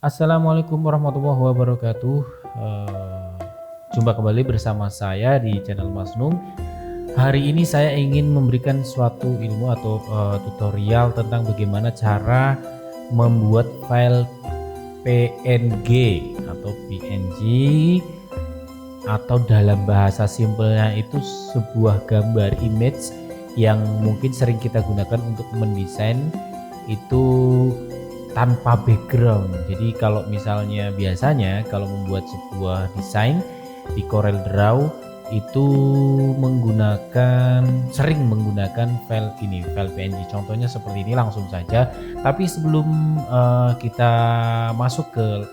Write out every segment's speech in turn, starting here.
Assalamualaikum warahmatullahi wabarakatuh. Jumpa kembali bersama saya di channel Mas Nung. Hari ini saya ingin memberikan suatu ilmu atau tutorial tentang bagaimana cara membuat file PNG atau PNG, atau dalam bahasa simpelnya itu sebuah gambar image yang mungkin sering kita gunakan untuk mendesain itu tanpa background. Jadi kalau misalnya biasanya kalau membuat sebuah desain di Corel Draw itu sering menggunakan file PNG. Contohnya seperti ini, langsung saja. Tapi sebelum kita masuk ke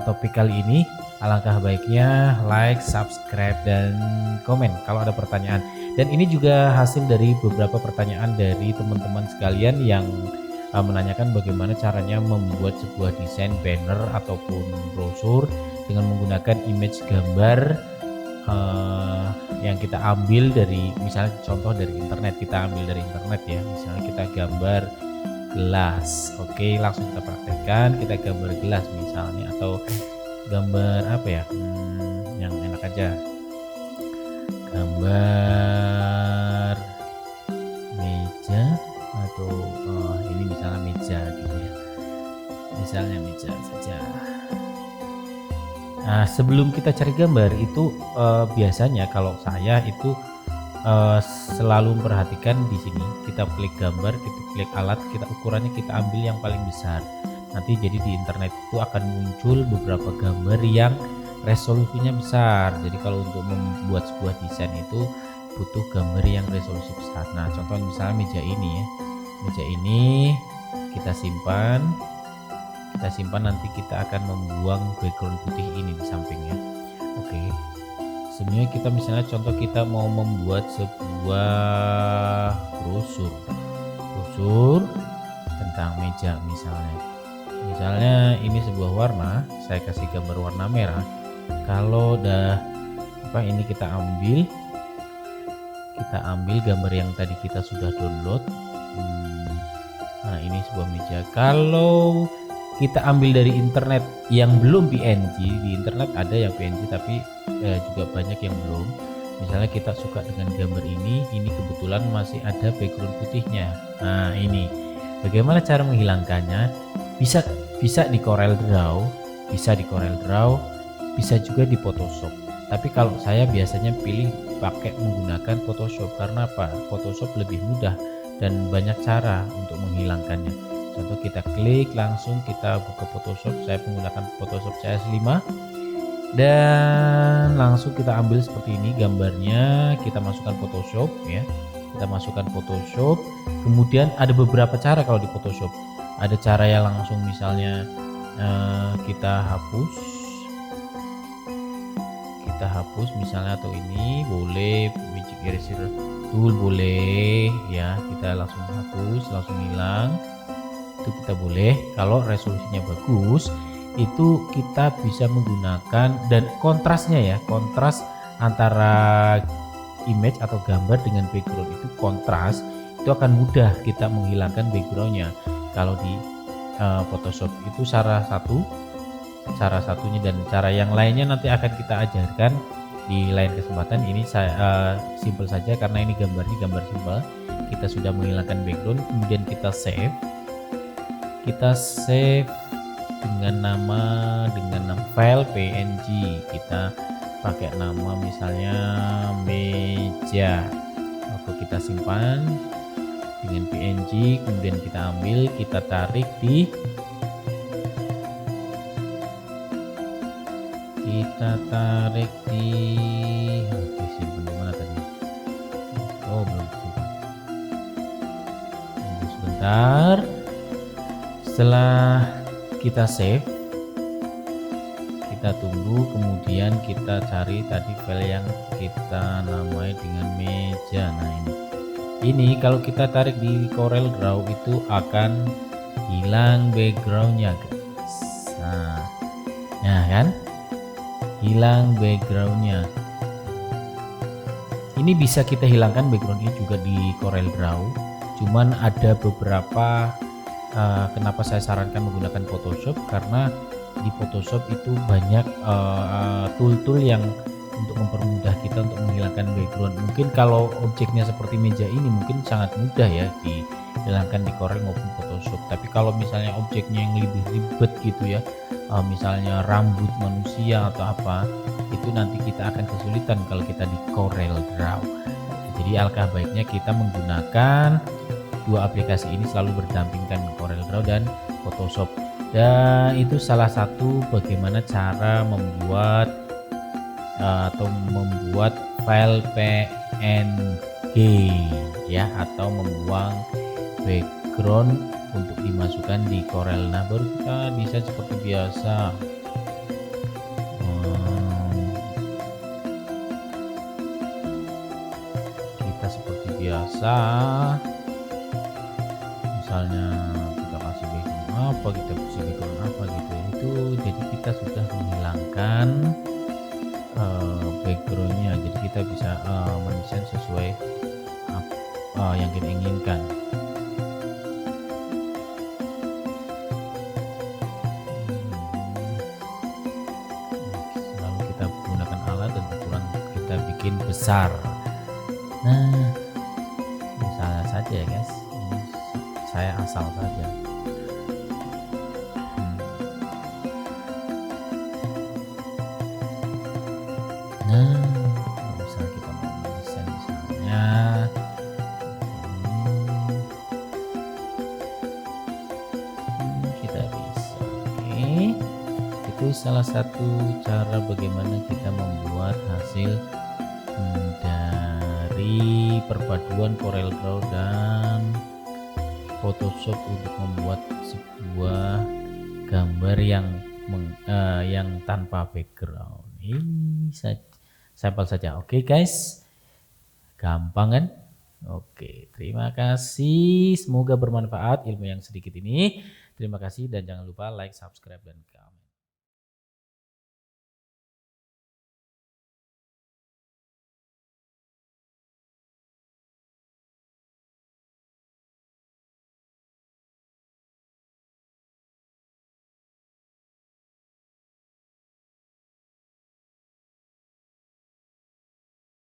topik kali ini, alangkah baiknya like, subscribe, dan komen kalau ada pertanyaan. Dan ini juga hasil dari beberapa pertanyaan dari teman-teman sekalian yang menanyakan bagaimana caranya membuat sebuah desain banner ataupun brosur dengan menggunakan image gambar yang kita ambil dari, misalnya contoh dari internet, kita ambil dari internet ya, misalnya kita gambar gelas. Oke, langsung kita praktekkan, kita gambar gelas misalnya, atau gambar apa ya, yang enak aja, gambar meja atau ini misalnya meja gitu ya, misalnya meja saja. Nah, sebelum kita cari gambar itu biasanya kalau saya itu selalu memperhatikan di sini, kita klik gambar, kita klik alat, kita ukurannya kita ambil yang paling besar. Nanti jadi di internet itu akan muncul beberapa gambar yang resolusinya besar. Jadi kalau untuk membuat sebuah desain itu butuh gambar yang resolusi besar. Nah, contoh misalnya meja ini ya, meja ini kita simpan, nanti kita akan membuang background putih ini di sampingnya. Oke, sebenarnya kita misalnya contoh kita mau membuat sebuah brosur tentang meja misalnya ini sebuah warna, saya kasih gambar warna merah. Kalau udah ini kita ambil gambar yang tadi kita sudah download. Nah, ini sebuah meja. Kalau kita ambil dari internet yang belum PNG, di internet ada yang PNG tapi juga banyak yang belum. Misalnya kita suka dengan gambar ini kebetulan masih ada background putihnya. Nah, ini bagaimana cara menghilangkannya? Bisa di Corel Draw, bisa juga di Photoshop. Tapi kalau saya biasanya pilih pakai menggunakan Photoshop. Karena apa? Photoshop lebih mudah dan banyak cara untuk menghilangkannya. Contoh kita klik, langsung kita buka Photoshop. Saya menggunakan Photoshop CS5 dan langsung kita ambil seperti ini gambarnya, kita masukkan Photoshop ya. Kemudian ada beberapa cara kalau di Photoshop. Ada cara yang langsung misalnya kita hapus misalnya, atau ini boleh magic eraser tool boleh ya, kita langsung hapus, langsung hilang. Itu kita boleh. Kalau resolusinya bagus itu kita bisa menggunakan, dan kontrasnya ya, kontras antara image atau gambar dengan background itu kontras, itu akan mudah kita menghilangkan backgroundnya. Kalau di Photoshop itu salah satunya, dan cara yang lainnya nanti akan kita ajarkan di lain kesempatan. Ini saya simple saja karena ini gambar simple. Kita sudah menghilangkan background, kemudian kita save dengan nama file PNG. Kita pakai nama misalnya meja, atau kita simpan dengan PNG, kemudian kita ambil, kita tarik di simpan di mana tadi? Oh, belum simpan. Tunggu sebentar. Setelah kita save, kita tunggu, kemudian kita cari tadi file yang kita namai dengan meja. Nah, ini kalau kita tarik di Corel Draw itu akan hilang backgroundnya guys. Nah kan, hilang backgroundnya. Ini bisa kita hilangkan background ini juga di Corel Draw, cuman ada beberapa kenapa saya sarankan menggunakan Photoshop, karena di Photoshop itu banyak tool-tool yang untuk mempermudah kita untuk menghilangkan background. Mungkin kalau objeknya seperti meja ini mungkin sangat mudah ya dihilangkan di Corel maupun Photoshop. Tapi kalau misalnya objeknya yang lebih ribet gitu ya, misalnya rambut manusia atau apa, itu nanti kita akan kesulitan kalau kita di Corel Draw. Jadi alangkah baiknya kita menggunakan dua aplikasi ini selalu berdampingan, Corel Draw dan Photoshop. Dan itu salah satu bagaimana cara membuat file PNG ya, atau membuang background untuk dimasukkan di Corel. Nah, baru kita bisa seperti biasa. Kita seperti biasa, misalnya kita kasih background apa, kita kasih background apa gitu ya. Itu jadi kita sudah menghilangkan backgroundnya, jadi kita bisa mendesain sesuai yang kita inginkan. Lalu kita menggunakan alat dan ukuran kita bikin besar. Nah, bisa saja ya guys, ini saya asal saja. Nah, kalau misalnya kita mau mendesain misalnya kita bisa. Oke, itu salah satu cara bagaimana kita membuat hasil dari perpaduan Corel Draw dan Photoshop untuk membuat sebuah gambar yang tanpa background. Ini sampel saja. Oke guys, gampang kan? Oke, terima kasih, semoga bermanfaat ilmu yang sedikit ini. Terima kasih dan jangan lupa like, subscribe, dan